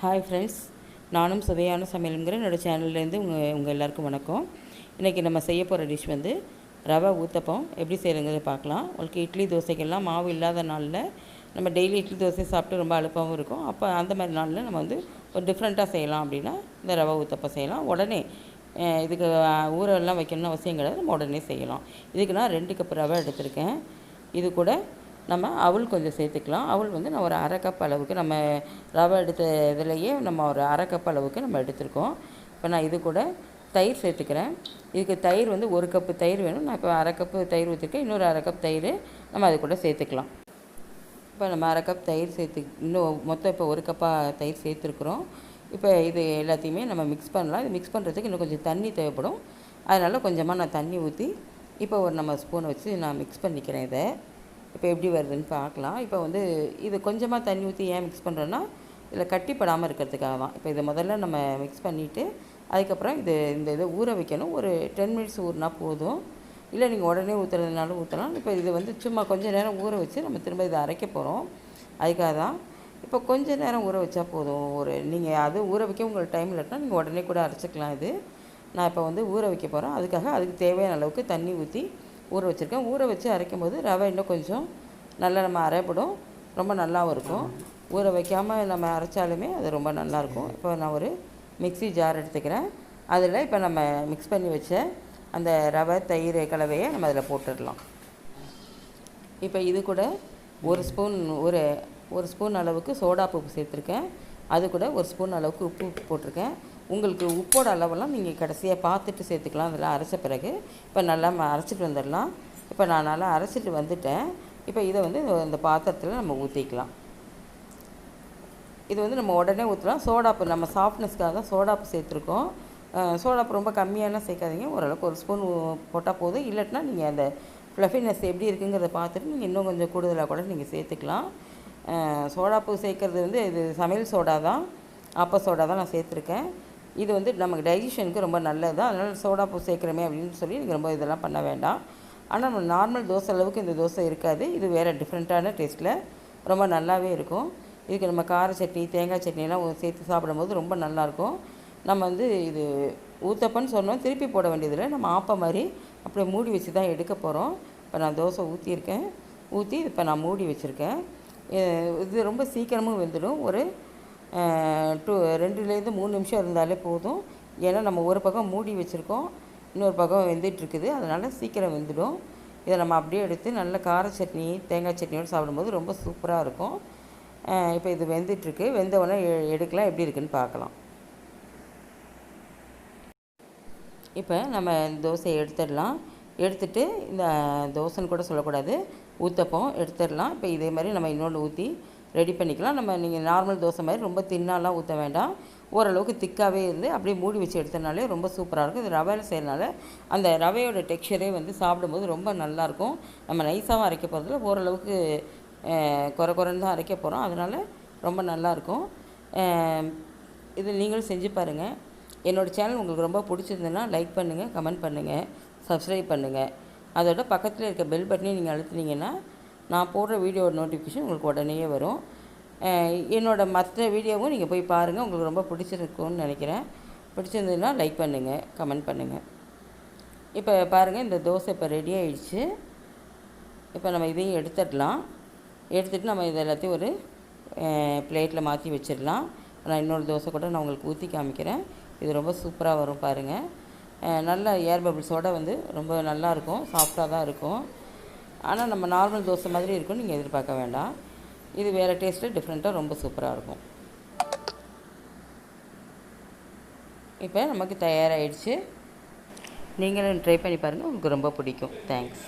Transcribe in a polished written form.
Hi friends, நானும் சுவையான சமையலுங்கிற என்னோடய சேனல்லேருந்து உங்கள் எல்லாருக்கும் வணக்கம். இன்றைக்கி நம்ம செய்ய போகிற டிஷ் வந்து ரவை ஊத்தப்பம் எப்படி செய்கிறங்கிறத பார்க்கலாம். உங்களுக்கு இட்லி தோசைக்கெல்லாம் மாவு இல்லாத நாளில் நம்ம டெய்லி இட்லி தோசை சாப்பிட்டு ரொம்ப அலுப்பாகவும் இருக்கும். அப்போ அந்த மாதிரி நாளில் நம்ம வந்து ஒரு டிஃப்ரெண்ட்டாக செய்யலாம் அப்படின்னா இந்த ரவை ஊத்தப்பம் செய்யலாம். உடனே இதுக்கு ஊரெல்லாம் வைக்கணும்னு அவசியம் கிடையாது, நம்ம உடனே செய்யலாம். இதுக்கு நான் 2 கப் ரவை எடுத்திருக்கேன். இது கூட நம்ம அவுல் கொஞ்சம் சேர்த்துக்கலாம். அவுல் வந்து நான் ஒரு அரை கப் அளவுக்கு நம்ம ரவை எடுத்த இதிலையே நம்ம ஒரு அரை கப் அளவுக்கு நம்ம எடுத்துருக்கோம். இப்போ நான் இது கூட தயிர் சேர்த்துக்கிறேன். இதுக்கு தயிர் வந்து 1 கப்பு தயிர் வேணும். நான் இப்போ அரை கப்பு தயிர் ஊற்றிருக்கேன். இன்னொரு அரை கப் தயிர் நம்ம அது கூட சேர்த்துக்கலாம். இப்போ நம்ம அரை கப் தயிர் இன்னும் மொத்தம் இப்போ 1 கப்பாக தயிர் சேர்த்துருக்குறோம். இப்போ இது எல்லாத்தையுமே நம்ம மிக்ஸ் பண்ணலாம். இது மிக்ஸ் பண்ணுறதுக்கு இன்னும் கொஞ்சம் தண்ணி தேவைப்படும். அதனால் கொஞ்சமாக நான் தண்ணி ஊற்றி இப்போ ஒரு நம்ம ஸ்பூனை வச்சு நான் மிக்ஸ் பண்ணிக்கிறேன். இதை இப்போ எப்படி வருதுன்னு பார்க்கலாம். இப்போ வந்து இது கொஞ்சமாக தண்ணி ஊற்றி ஏன் மிக்ஸ் பண்ணுறோன்னா இதில் கட்டிப்படாமல் இருக்கிறதுக்காக தான். இப்போ இதை முதல்ல நம்ம மிக்ஸ் பண்ணிவிட்டு அதுக்கப்புறம் இந்த இதை ஊற வைக்கணும். ஒரு 10 மினிட்ஸ் ஊறினா போதும். இல்லை நீங்கள் உடனே ஊற்றுறதுனாலும் ஊற்றலாம். இப்போ இது வந்து சும்மா கொஞ்சம் நேரம் ஊற வச்சு நம்ம திரும்ப இதை அரைக்க போகிறோம். அதுக்காக தான் இப்போ கொஞ்சம் நேரம் ஊற வச்சா போதும். நீங்கள் அது ஊற வைக்க உங்களுக்கு டைம் இல்லைன்னா நீங்கள் உடனே கூட அரைச்சிக்கலாம். இது நான் இப்போ வந்து ஊற வைக்க போகிறேன். அதுக்கு தேவையான அளவுக்கு தண்ணி ஊற்றி ஊற வச்சுருக்கேன். ஊற வச்சு அரைக்கும் போது ரவை இன்னும் கொஞ்சம் நல்லா நம்ம அரைப்படும், ரொம்ப நல்லாவும் இருக்கும். ஊற வைக்காமல் நம்ம அரைச்சாலுமே அது ரொம்ப நல்லாயிருக்கும். இப்போ நான் ஒரு மிக்ஸி ஜார் எடுத்துக்கிறேன். அதில் இப்போ நம்ம மிக்ஸ் பண்ணி வச்ச அந்த ரவை தயிர் கலவையை நம்ம அதில் போட்டுடலாம். இப்போ இது கூட ஒரு ஸ்பூன் அளவுக்கு சோடாப்பூ சேர்த்துருக்கேன். அது கூட ஒரு ஸ்பூன் அளவுக்கு உப்பு போட்டிருக்கேன். உங்களுக்கு உப்போட அளவெல்லாம் நீங்கள் கடைசியாக பார்த்துட்டு சேர்த்துக்கலாம். அதெல்லாம் அரைச்ச பிறகு இப்போ நல்லா அரைச்சிட்டு வந்துடலாம். இப்போ நான் நல்லா அரைச்சிட்டு வந்துட்டேன். இப்போ இதை வந்து இந்த பாத்திரத்தில் நம்ம ஊற்றிக்கலாம். இது வந்து நம்ம உடனே ஊற்றலாம். சோடாப்பு நம்ம சாஃப்ட்னஸ்க்காக தான் சோடாப்பு சேர்த்துருக்கோம். சோடாப்பு ரொம்ப கம்மியாலாம் சேர்க்காதீங்க. ஓரளவுக்கு ஒரு ஸ்பூன் போட்டால் போதும். இல்லைன்னா நீங்கள் அந்த ஃப்ளஃபினஸ் எப்படி இருக்குங்கிறத பார்த்துட்டு நீங்கள் இன்னும் கொஞ்சம் கூடுதலாக கூட நீங்கள் சேர்த்துக்கலாம். சோடாப்பு சேர்க்குறது வந்து இது சமையல் சோடா தான், ஆப்ப சோடா தான் நான் சேர்த்துருக்கேன். இது வந்து நமக்கு டைஜஷனுக்கு ரொம்ப நல்லது தான். அதனால் சோடாப்பூ சேர்க்குறமே அப்படின்னு சொல்லி நீங்கள் ரொம்ப இதெல்லாம் பண்ண வேண்டாம். ஆனால் நம்ம நார்மல் தோசை அளவுக்கு இந்த தோசை இருக்காது. இது வேறு டிஃப்ரெண்ட்டான டேஸ்ட்டில் ரொம்ப நல்லாவே இருக்கும். இதுக்கு நம்ம கார சட்னி, தேங்காய் சட்னியெல்லாம் சேர்த்து சாப்பிடும்போது ரொம்ப நல்லாயிருக்கும். நம்ம வந்து இது ஊத்தப்பன்னு சொன்னோம், திருப்பி போட வேண்டியதில்லை. நம்ம ஆப்பம் மாதிரி அப்படியே மூடி வச்சு தான் எடுக்க போகிறோம். இப்போ நான் தோசை ஊற்றி இப்போ நான் மூடி வச்சுருக்கேன். இது ரொம்ப சீக்கிரமும் வெந்துடும். ஒரு 2லேருந்து 3 நிமிஷம் இருந்தாலே போதும். ஏன்னா நம்ம ஒரு பக்கம் மூடி வச்சுருக்கோம், இன்னொரு பக்கம் வெந்துட்டுருக்குது. அதனால் சீக்கிரம் வெந்துடும். இதை நம்ம அப்படியே எடுத்து நல்ல கார சட்னி, தேங்காய் சட்னியோடு சாப்பிடும்போது ரொம்ப சூப்பராக இருக்கும். இப்போ இது வெந்துட்டுருக்கு. வெந்தவுடனே எடுக்கலாம், எப்படி இருக்குதுன்னு பார்க்கலாம். இப்போ நம்ம தோசையை எடுத்துடலாம். எடுத்துகிட்டு இந்த தோசைன்னு கூட சொல்லக்கூடாது, ஊத்தப்பம் எடுத்துடலாம். இப்போ இதே மாதிரி நம்ம இன்னொன்று ஊற்றி ரெடி பண்ணிக்கலாம். நீங்கள் நார்மல் தோசை மாதிரி ரொம்ப தின்னாலாம் ஊற்ற வேண்டாம். ஓரளவுக்கு திக்காகவே இருந்து அப்படியே மூடி வச்சு எடுத்தனாலே ரொம்ப சூப்பராக இருக்கும். இது ரவையில் செய்கிறனால அந்த ரவையோட டெக்ஸ்சரே வந்து சாப்பிடும்போது ரொம்ப நல்லாயிருக்கும். நம்ம நைஸாகவும் அரைக்க போகிறதில்ல, ஓரளவுக்கு குறைன்னு தான் அரைக்க போகிறோம். அதனால் ரொம்ப நல்லாயிருக்கும். இது நீங்களும் செஞ்சு பாருங்கள். என்னோடய சேனல் உங்களுக்கு ரொம்ப பிடிச்சிருந்ததுன்னா லைக் பண்ணுங்கள், கமெண்ட் பண்ணுங்கள், சப்ஸ்கிரைப் பண்ணுங்கள். அதோட பக்கத்தில் இருக்க பெல் பட்டனையும் நீங்கள் அழுத்துனீங்கன்னா நான் போடுற வீடியோட நோட்டிஃபிகேஷன் உங்களுக்கு உடனே வரும். என்னோடய மற்ற வீடியோவும் நீங்கள் போய் பாருங்கள். உங்களுக்கு ரொம்ப பிடிச்சிருக்குன்னு நினைக்கிறேன். பிடிச்சிருந்ததுன்னா லைக் பண்ணுங்கள், கமெண்ட் பண்ணுங்கள். இப்போ பாருங்கள், இந்த தோசை இப்போ ரெடி ஆகிடுச்சு. இப்போ நம்ம இதையும் எடுத்துடலாம். எடுத்துகிட்டு நம்ம இது எல்லாத்தையும் ஒரு பிளேட்டில் மாற்றி வச்சிடலாம். நான் இன்னொரு தோசை கூட நான் உங்களுக்கு ஊற்றி காமிக்கிறேன். இது ரொம்ப சூப்பராக வரும் பாருங்கள். நல்ல ஏர் பபிள்ஸோடு வந்து ரொம்ப நல்லாயிருக்கும், சாஃப்டாக தான் இருக்கும். ஆனால் நம்ம நார்மல் தோசை மாதிரி இருக்கும்னு நீங்கள் எதிர்பார்க்க வேண்டாம். இது வேறு டேஸ்ட்டில் டிஃப்ரெண்ட்டாக ரொம்ப சூப்பராக இருக்கும். இப்போ நமக்கு தயாராகிடுச்சு. நீங்களும் ட்ரை பண்ணி பாருங்கள், உங்களுக்கு ரொம்ப பிடிக்கும். தேங்க்ஸ்.